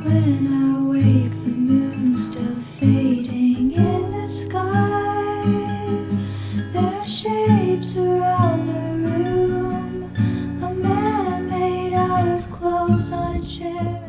When I wake, the moon's still fading in the sky. There are shapes around the room. A man made out of clothes on a chair.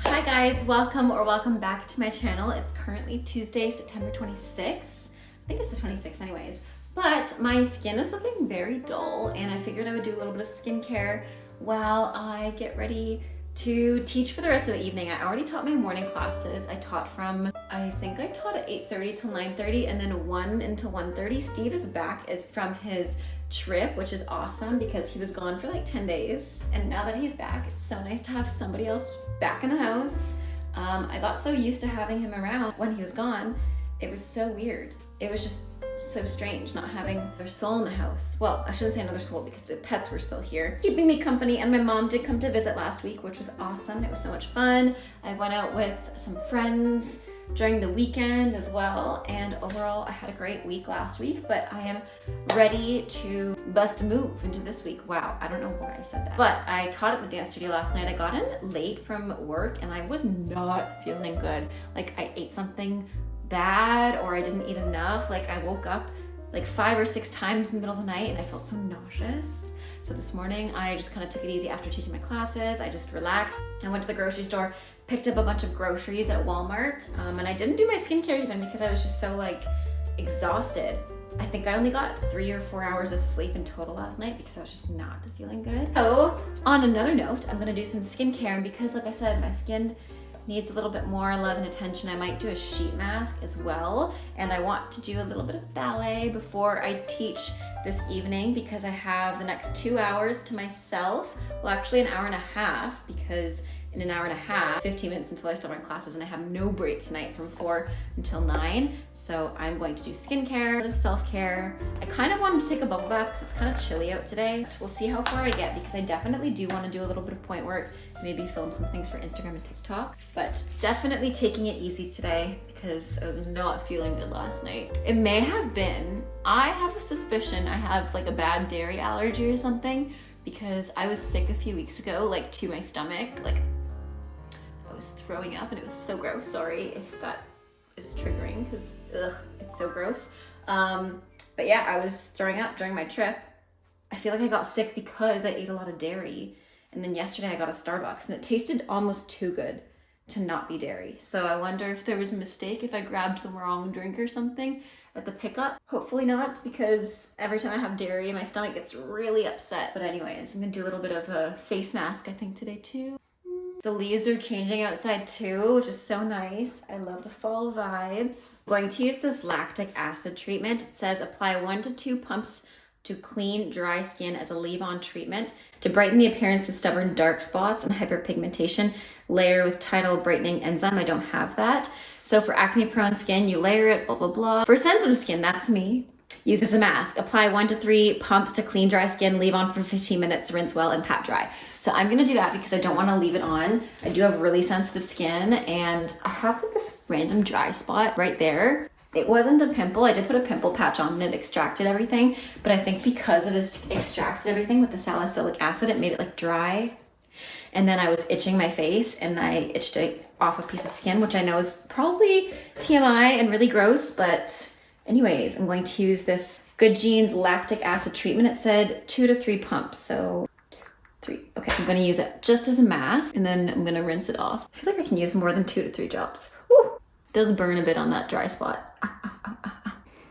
Hi guys, welcome back to my channel. It's currently Tuesday, September 26th. I think it's the 26th anyways. But my skin is looking very dull and I figured I would do a little bit of skincare while I get ready to teach for the rest of the evening. I already taught my morning classes. I taught I taught at 8:30 till 9:30 and then 1 until 1:30. Steve is back from his trip, which is awesome because he was gone for like 10 days. And now that he's back, it's so nice to have somebody else back in the house. I got so used to having him around when he was gone. It was so weird. It was just so strange not having another soul in the house. Well, I shouldn't say another soul because the pets were still here, keeping me company, and my mom did come to visit last week, which was awesome. It was so much fun. I went out with some friends during the weekend as well, and overall I had a great week last week, but I am ready to bust a move into this week. Wow, I don't know why I said that. But I taught at the dance studio last night. I got in late from work and I was not feeling good. Like I ate something bad or I didn't eat enough. Like I woke up like 5 or 6 times in the middle of the night and I felt so nauseous. So this morning I just kind of took it easy after teaching my classes. I just relaxed. I went to the grocery store, picked up a bunch of groceries at Walmart, and I didn't do my skincare even because I was just so like exhausted. I think I only got 3 or 4 hours of sleep in total last night because I was just not feeling good. So on another note, I'm gonna do some skincare, and because like I said, my skin needs a little bit more love and attention, I might do a sheet mask as well. And I want to do a little bit of ballet before I teach this evening because I have the next 2 hours to myself. Well, actually an hour and a half, because in an hour and a half, 15 minutes until I start my classes, and I have no break tonight from 4 until 9. So I'm going to do skincare, self-care. I kind of wanted to take a bubble bath because it's kind of chilly out today. We'll see how far I get because I definitely do want to do a little bit of point work, maybe film some things for Instagram and TikTok, but definitely taking it easy today because I was not feeling good last night. It may have been, I have a suspicion I have like a bad dairy allergy or something because I was sick a few weeks ago, like to my stomach, like I was throwing up and it was so gross. Sorry if that is triggering because it's so gross. But yeah, I was throwing up during my trip. I feel like I got sick because I ate a lot of dairy. And then yesterday I got a Starbucks and it tasted almost too good to not be dairy. So I wonder if there was a mistake, if I grabbed the wrong drink or something at the pickup. Hopefully not, because every time I have dairy, my stomach gets really upset. But anyways, I'm gonna do a little bit of a face mask, I think, today too. The leaves are changing outside too, which is so nice. I love the fall vibes. I'm going to use this lactic acid treatment. It says apply 1 to 2 pumps to clean dry skin as a leave-on treatment to brighten the appearance of stubborn dark spots and hyperpigmentation. Layer with Tidal Brightening Enzyme. I don't have that. So for acne-prone skin, you layer it, blah, blah, blah. For sensitive skin, that's me. Use as a mask. Apply 1 to 3 pumps to clean dry skin, leave on for 15 minutes, rinse well, and pat dry. So I'm gonna do that because I don't wanna leave it on. I do have really sensitive skin and I have like this random dry spot right there. It wasn't a pimple. I did put a pimple patch on and it extracted everything, but I think because it has extracted everything with the salicylic acid, it made it like dry. And then I was itching my face and I itched it off a piece of skin, which I know is probably TMI and really gross, but anyways, I'm going to use this Good Genes lactic acid treatment. It said 2 to 3 pumps, so 3. Okay, I'm gonna use it just as a mask and then I'm gonna rinse it off. I feel like I can use more than 2 to 3 drops. Woo! It does burn a bit on that dry spot.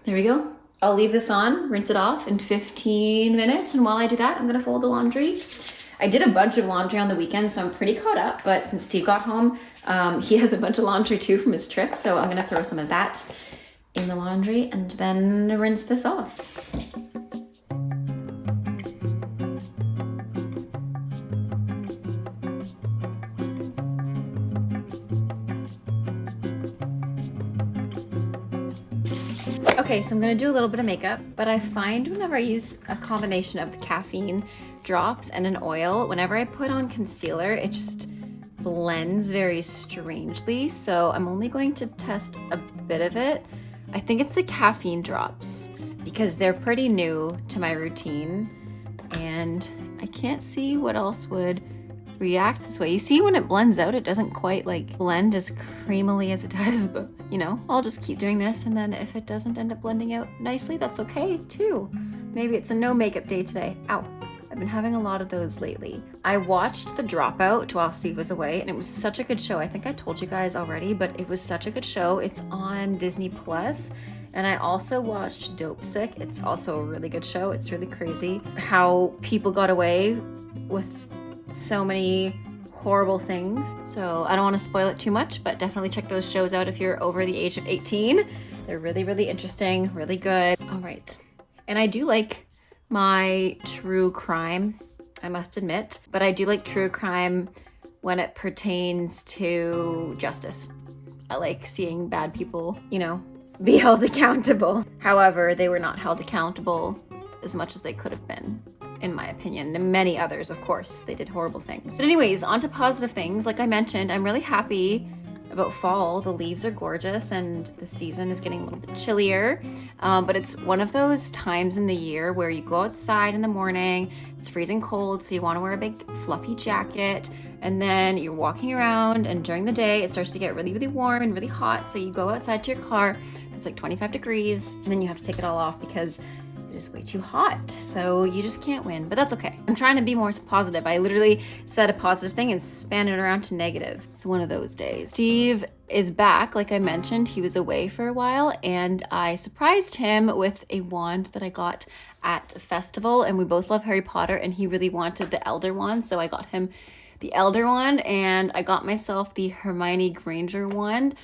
There we go. I'll leave this on, rinse it off in 15 minutes. And while I do that, I'm gonna fold the laundry. I did a bunch of laundry on the weekend, so I'm pretty caught up. But since Steve got home, he has a bunch of laundry too from his trip. So I'm gonna throw some of that in the laundry and then rinse this off. Okay, so I'm gonna do a little bit of makeup, but I find whenever I use a combination of the caffeine drops and an oil, whenever I put on concealer, it just blends very strangely. So I'm only going to test a bit of it. I think it's the caffeine drops because they're pretty new to my routine and I can't see what else would react this way. You see when it blends out, it doesn't quite like blend as creamily as it does, but you know, I'll just keep doing this, and then if it doesn't end up blending out nicely, that's okay too. Maybe it's a no makeup day today. Ow. I've been having a lot of those lately. I watched The Dropout while Steve was away, and it was such a good show. I think I told you guys already, but it was such a good show. It's on Disney Plus. And I also watched Dope Sick. It's also a really good show. It's really crazy how people got away with so many horrible things. So I don't want to spoil it too much, but definitely check those shows out if you're over the age of 18. They're really, really interesting, really good. All right. And I do like my true crime, I must admit, but I do like true crime when it pertains to justice. I like seeing bad people, you know, be held accountable. However, they were not held accountable as much as they could have been, in my opinion, and many others, of course. They did horrible things. But anyways, on to positive things. Like I mentioned, I'm really happy about fall. The leaves are gorgeous and the season is getting a little bit chillier. But it's one of those times in the year where you go outside in the morning, it's freezing cold, so you want to wear a big fluffy jacket, and then you're walking around, and during the day it starts to get really, really warm and really hot, so you go outside to your car, it's like 25 degrees, and then you have to take it all off because it's way too hot, so you just can't win, but that's okay. I'm trying to be more positive. I literally said a positive thing and span it around to negative. It's one of those days. Steve is back, like I mentioned. He was away for a while, and I surprised him with a wand that I got at a festival, and we both love Harry Potter, and he really wanted the Elder wand, so I got him the Elder wand, and I got myself the Hermione Granger wand.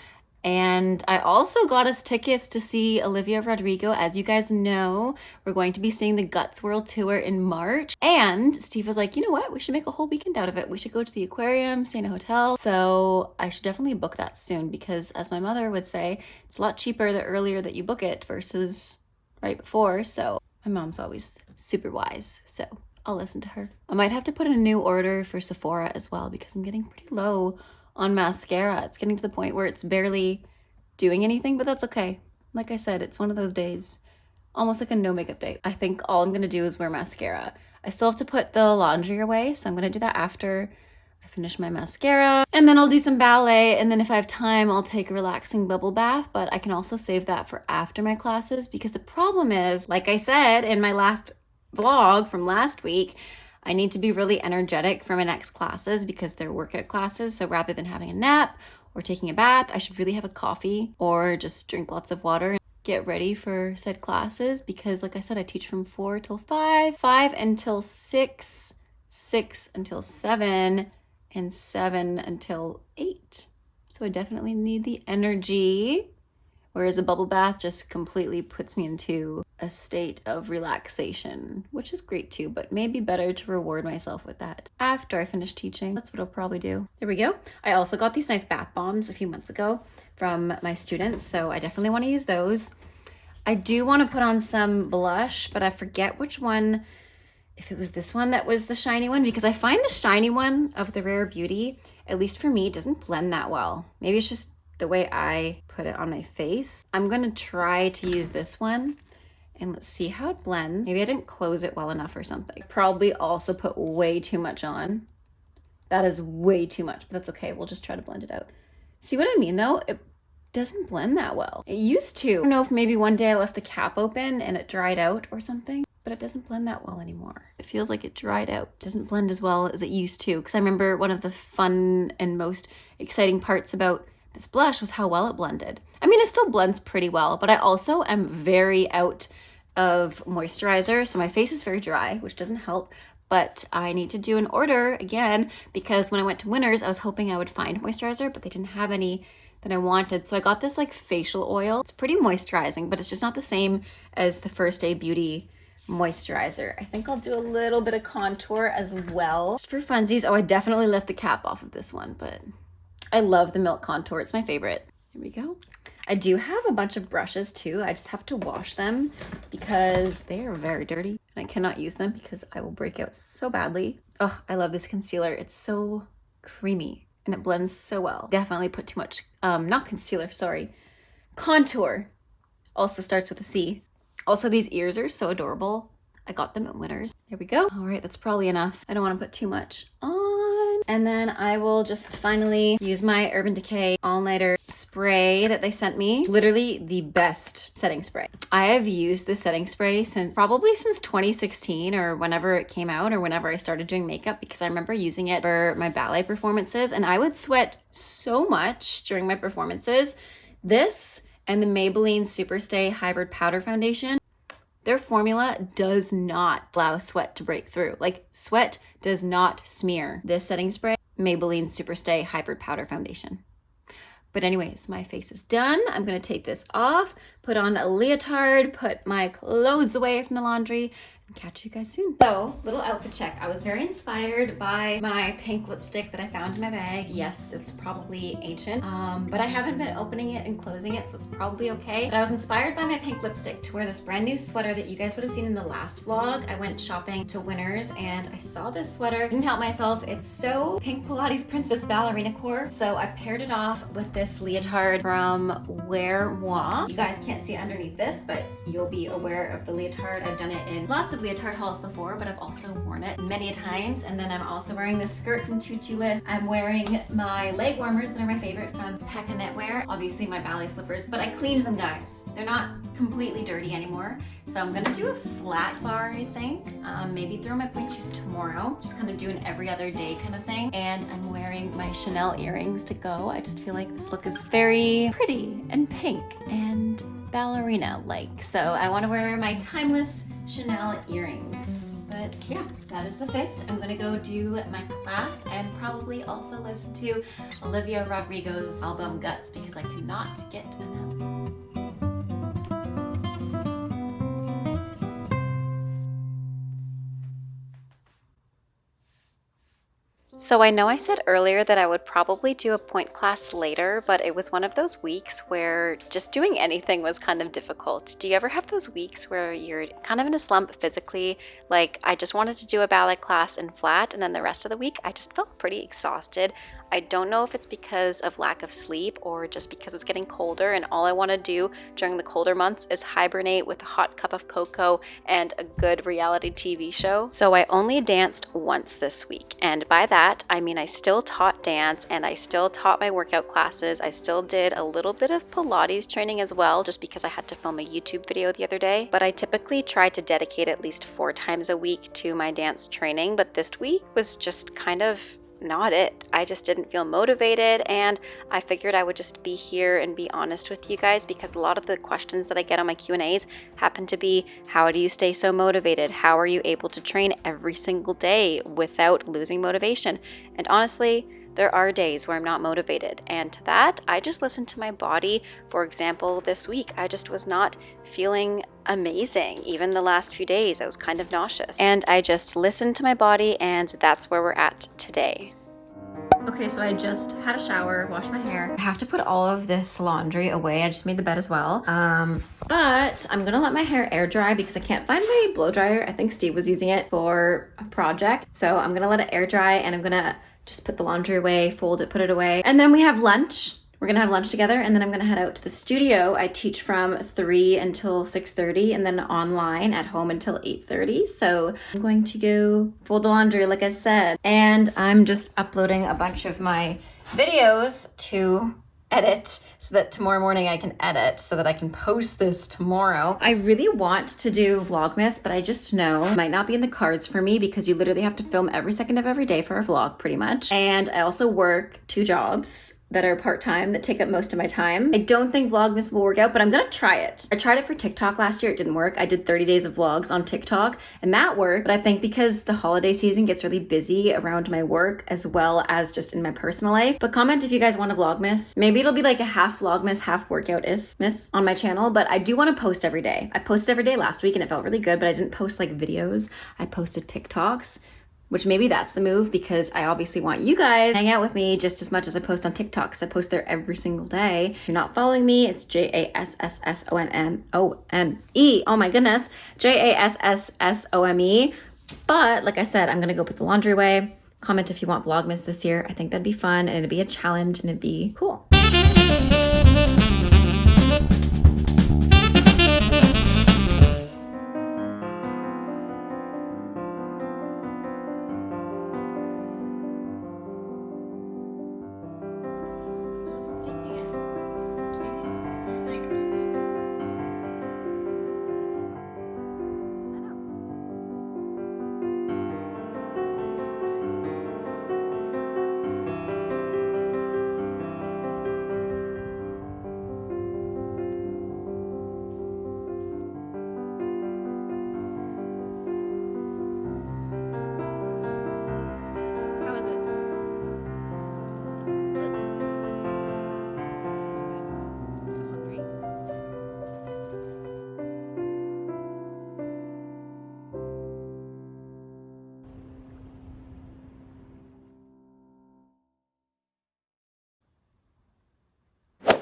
And I also got us tickets to see Olivia Rodrigo. As you guys know, we're going to be seeing the Guts World Tour in March. And Steve was like, you know what? We should make a whole weekend out of it. We should go to the aquarium, stay in a hotel. So I should definitely book that soon because, as my mother would say, it's a lot cheaper the earlier that you book it versus right before. So my mom's always super wise. So I'll listen to her. I might have to put in a new order for Sephora as well because I'm getting pretty low on mascara. It's getting to the point where it's barely doing anything, but that's okay. Like I said, it's one of those days, almost like a no makeup day. I think all I'm gonna do is wear mascara. I still have to put the laundry away, so I'm gonna do that after I finish my mascara. And then I'll do some ballet, and then if I have time, I'll take a relaxing bubble bath, but I can also save that for after my classes because the problem is, like I said in my last vlog from last week, I need to be really energetic for my next classes because they're workout classes. So rather than having a nap or taking a bath, I should really have a coffee or just drink lots of water and get ready for said classes because, like I said, I teach from 4 till 5, 5 until 6, 6 until 7, and 7 until 8. So I definitely need the energy. Whereas a bubble bath just completely puts me into a state of relaxation, which is great too, but maybe better to reward myself with that after I finish teaching. That's what I'll probably do. There we go. I also got these nice bath bombs a few months ago from my students, so I definitely want to use those. I do want to put on some blush, but I forget which one, if it was this one that was the shiny one, because I find the shiny one of the Rare Beauty, at least for me, doesn't blend that well. Maybe it's just the way I put it on my face. I'm gonna try to use this one and let's see how it blends. Maybe I didn't close it well enough or something. Probably also put way too much on. That is way too much, but that's okay. We'll just try to blend it out. See what I mean though? It doesn't blend that well. It used to. I don't know if maybe one day I left the cap open and it dried out or something, but it doesn't blend that well anymore. It feels like it dried out. It doesn't blend as well as it used to, because I remember one of the fun and most exciting parts about this blush was how well it blended. I mean, it still blends pretty well, but I also am very out of moisturizer, so my face is very dry, which doesn't help, but I need to do an order again because when I went to Winners, I was hoping I would find moisturizer, but they didn't have any that I wanted. So I got this like facial oil. It's pretty moisturizing, but it's just not the same as the First Aid Beauty moisturizer. I think I'll do a little bit of contour as well. Just for funsies. Oh, I definitely left the cap off of this one, but I love the Milk Contour. It's my favorite. Here we go. I do have a bunch of brushes too. I just have to wash them because they are very dirty and I cannot use them because I will break out so badly. Oh, I love this concealer. It's so creamy and it blends so well. Definitely put too much, not concealer, sorry. Contour. Also starts with a C. Also, these ears are so adorable. I got them at Winners. There we go. All right, that's probably enough. I don't want to put too much on. And then I will just finally use my Urban Decay All-Nighter spray that they sent me. Literally the best setting spray. I have used this setting spray probably since 2016 or whenever it came out or whenever I started doing makeup, because I remember using it for my ballet performances and I would sweat so much during my performances. This and the Maybelline Superstay Hybrid Powder Foundation, their formula does not allow sweat to break through. Like, sweat does not smear this setting spray, Maybelline Superstay Hybrid Powder Foundation. But anyways, my face is done. I'm gonna take this off, put on a leotard, put my clothes away from the laundry, and catch you guys soon. So, little outfit check. I was very inspired by my pink lipstick that I found in my bag. Yes, it's probably ancient, but I haven't been opening it and closing it, so it's probably okay. But I was inspired by my pink lipstick to wear this brand new sweater that you guys would have seen in the last vlog. I went shopping to Winners and I saw this sweater. Didn't help myself. It's so pink Pilates Princess Ballerina core. So I paired it off with this leotard from Wear Moi. You guys can't see underneath this, but you'll be aware of the leotard. I've done it in lots of leotard hauls before, but I've also worn it many a times. And then I'm also wearing this skirt from Tutor. I'm wearing my leg warmers that are my favorite from Pekka Knitwear. Obviously my ballet slippers, but I cleaned them, guys. They're not completely dirty anymore. So I'm gonna do a flat bar, I think. Maybe throw my pointe shoes tomorrow. Just kind of do an every other day kind of thing. And I'm wearing my Chanel earrings to go. I just feel like this look is very pretty and pink and ballerina-like. So I want to wear my timeless Chanel earrings. But yeah, that is the fit. I'm gonna go do my class and probably also listen to Olivia Rodrigo's album Guts because I cannot get enough. So I know I said earlier that I would probably do a pointe class later, but it was one of those weeks where just doing anything was kind of difficult. Do you ever have those weeks where you're kind of in a slump physically? Like, I just wanted to do a ballet class in flat, and then the rest of the week I just felt pretty exhausted. I don't know if it's because of lack of sleep or just because it's getting colder and all I want to do during the colder months is hibernate with a hot cup of cocoa and a good reality TV show. So I only danced once this week, and by that I mean I still taught dance and I still taught my workout classes. I still did a little bit of Pilates training as well just because I had to film a YouTube video the other day, but I typically try to dedicate at least 4 times a week to my dance training, but this week was just kind of not it. I just didn't feel motivated, and I figured I would just be here and be honest with you guys because a lot of the questions that I get on my Q&As happen to be, how do you stay so motivated? How are you able to train every single day without losing motivation? And honestly, there are days where I'm not motivated, and to that, I just listen to my body. For example, this week, I just was not feeling amazing. Even the last few days, I was kind of nauseous, and I just listened to my body, and that's where we're at today. Okay, so I just had a shower, washed my hair. I have to put all of this laundry away. I just made the bed as well. But I'm gonna let my hair air dry because I can't find my blow dryer. I think Steve was using it for a project. So I'm gonna let it air dry and I'm gonna just put the laundry away, fold it, put it away. And then we have lunch. We're gonna have lunch together and then I'm gonna head out to the studio. I teach from 3 until 6:30 and then online at home until 8:30. So I'm going to go fold the laundry like I said. And I'm just uploading a bunch of my videos to edit so that tomorrow morning I can edit so that I can post this tomorrow. I really want to do Vlogmas, but I just know it might not be in the cards for me because you literally have to film every second of every day for a vlog pretty much. And I also work 2 jobs that are part-time that take up most of my time. I don't think Vlogmas will work out, but I'm gonna try it. I tried it for TikTok last year, it didn't work. I did 30 days of vlogs on TikTok and that worked, but I think because the holiday season gets really busy around my work as well as just in my personal life. But comment if you guys want a Vlogmas. Maybe it'll be like a half Vlogmas, half workout-ismas on my channel, but I do wanna post every day. I posted every day last week and it felt really good, but I didn't post like videos. I posted TikToks. which maybe that's the move because I obviously want you guys to hang out with me just as much as I post on TikTok because I post there every single day. If you're not following me, it's JASSSOMME. Oh my goodness. JASSSOME. But like I said, I'm gonna go put the laundry away. Comment if you want Vlogmas this year. I think that'd be fun and it'd be a challenge and it'd be cool.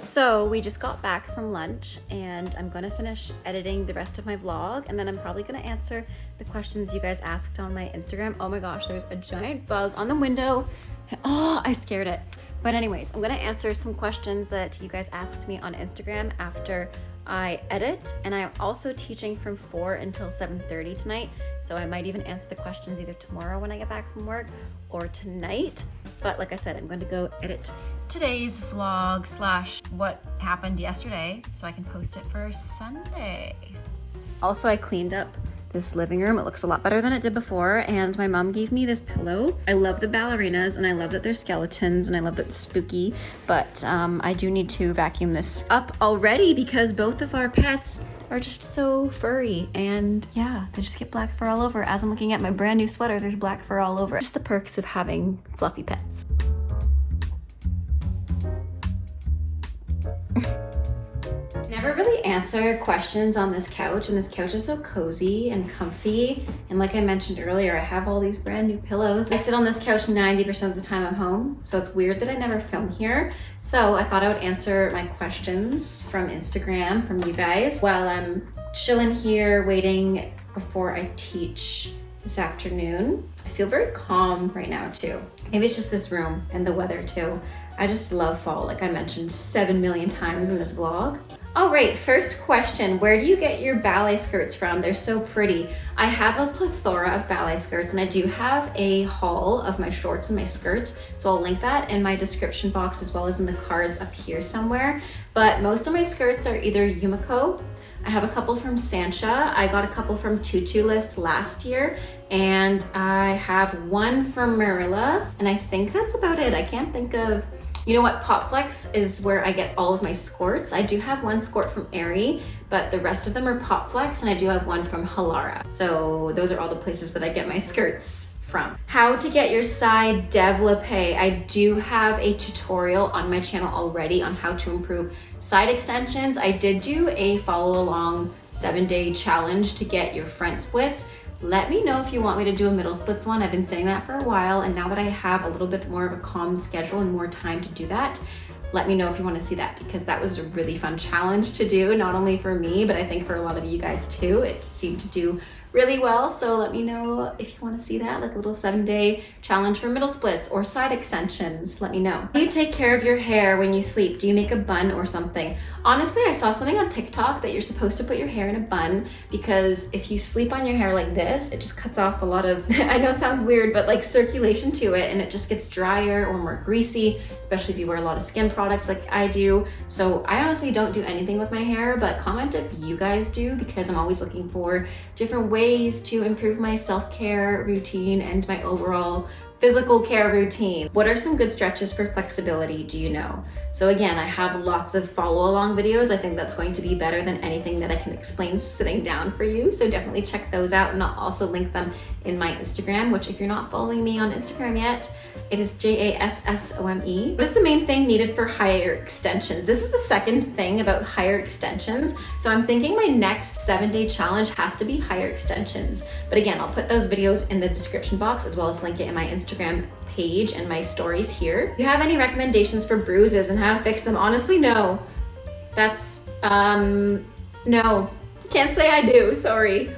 So we just got back from lunch and I'm gonna finish editing the rest of my vlog and then I'm probably gonna answer the questions you guys asked on my Instagram. Oh my gosh, there's a giant bug on the window. Oh, I scared it. But anyways, I'm gonna answer some questions that you guys asked me on Instagram after I edit, and I'm also teaching from 4 until 7:30 tonight, so I might even answer the questions either tomorrow when I get back from work or tonight. But like I said, I'm going to go edit today's vlog slash what happened yesterday so I can post it for Sunday. Also, I cleaned up this living room. It looks a lot better than it did before, and my mom gave me this pillow. I love the ballerinas and I love that they're skeletons and I love that it's spooky, but I do need to vacuum this up already because both of our pets are just so furry, and yeah, they just get black fur all over. As I'm looking at my brand new sweater, there's black fur all over. Just the perks of having fluffy pets. Never really answer questions on this couch, and this couch is so cozy and comfy, and like I mentioned earlier, I have all these brand new pillows. I sit on this couch 90% of the time I'm home, so it's weird that I never film here. So I thought I would answer my questions from Instagram from you guys while I'm chilling here waiting before I teach this afternoon. I feel very calm right now too. Maybe it's just this room and the weather too. I just love fall, like I mentioned 7 million times in this vlog. All right, first question, where do you get your ballet skirts from? They're so pretty. I have a plethora of ballet skirts, and I do have a haul of my shorts and my skirts, so I'll link that in my description box as well as in the cards up here somewhere. But most of my skirts are either Yumiko. I have a couple from Sancha. I got a couple from Tutu List last year, and I have one from Marilla, and I think that's about it. I can't think of. You know what, Popflex is where I get all of my skirts. I do have one skirt from Aerie, but the rest of them are Popflex, and I do have one from Halara. So those are all the places that I get my skirts from. How to get your side développé. I do have a tutorial on my channel already on how to improve side extensions. I did do a follow along 7-day challenge to get your front splits. Let me know if you want me to do a middle splits one. I've been saying that for a while, and now that I have a little bit more of a calm schedule and more time to do that, let me know if you want to see that, because that was a really fun challenge to do, not only for me, but I think for a lot of you guys too. It seemed to do really well, so let me know if you want to see that, like a little 7-day challenge for middle splits or side extensions. Let me know. Do you take care of your hair when you sleep? Do you make a bun or something? Honestly, I saw something on TikTok that you're supposed to put your hair in a bun, because if you sleep on your hair like this, it just cuts off a lot of, I know it sounds weird, but like circulation to it, and it just gets drier or more greasy, especially if you wear a lot of skin products like I do. So I honestly don't do anything with my hair, but comment if you guys do, because I'm always looking for different ways to improve my self-care routine and my overall physical care routine. What are some good stretches for flexibility, do you know? So again, I have lots of follow along videos. I think that's going to be better than anything that I can explain sitting down for you. So definitely check those out, and I'll also link them in my Instagram, which if you're not following me on Instagram yet, it is JASSOME. What is the main thing needed for higher extensions? This is the second thing about higher extensions. So I'm thinking my next 7-day challenge has to be higher extensions. But again, I'll put those videos in the description box as well as link it in my Instagram page and my stories here. Do you have any recommendations for bruises and how to fix them? Honestly, no. That's, no. Can't say I do, sorry.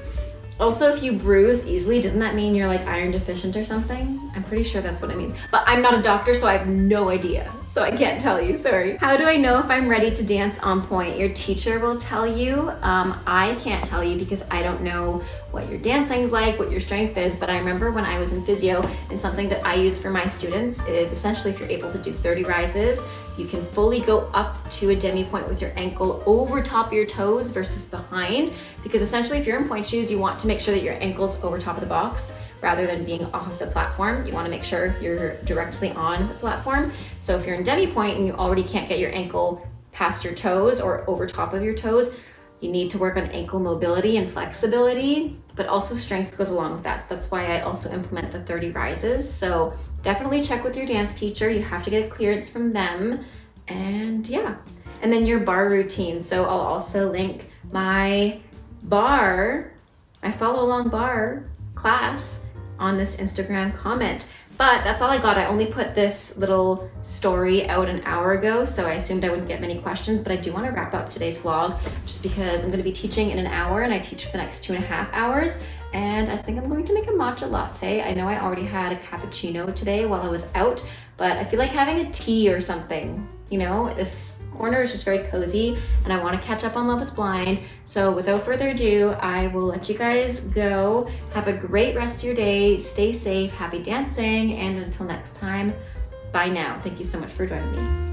Also, if you bruise easily, doesn't that mean you're like iron deficient or something? I'm pretty sure that's what it means. But I'm not a doctor, so I have no idea. So I can't tell you, sorry. How do I know if I'm ready to dance on point? Your teacher will tell you. I can't tell you because I don't know what your dancing's like, what your strength is, but I remember when I was in physio, and something that I use for my students is essentially if you're able to do 30 rises, you can fully go up to a demi-pointe with your ankle over top of your toes versus behind, because essentially if you're in pointe shoes, you want to make sure that your ankle's over top of the box rather than being off of the platform. You want to make sure you're directly on the platform. So if you're in demi-pointe and you already can't get your ankle past your toes or over top of your toes, you need to work on ankle mobility and flexibility, but also strength goes along with that. So that's why I also implement the 30 rises. So definitely check with your dance teacher. You have to get a clearance from them. And yeah, and then your bar routine. So I'll also link my follow along bar class on this Instagram comment. But that's all I got. I only put this little story out an hour ago, so I assumed I wouldn't get many questions, but I do want to wrap up today's vlog just because I'm going to be teaching in an hour and I teach for the next 2.5 hours. And I think I'm going to make a matcha latte. I know I already had a cappuccino today while I was out, but I feel like having a tea or something. You know, this corner is just very cozy and I want to catch up on Love is Blind. So without further ado, I will let you guys go. Have a great rest of your day. Stay safe, happy dancing, and until next time, bye now. Thank you so much for joining me.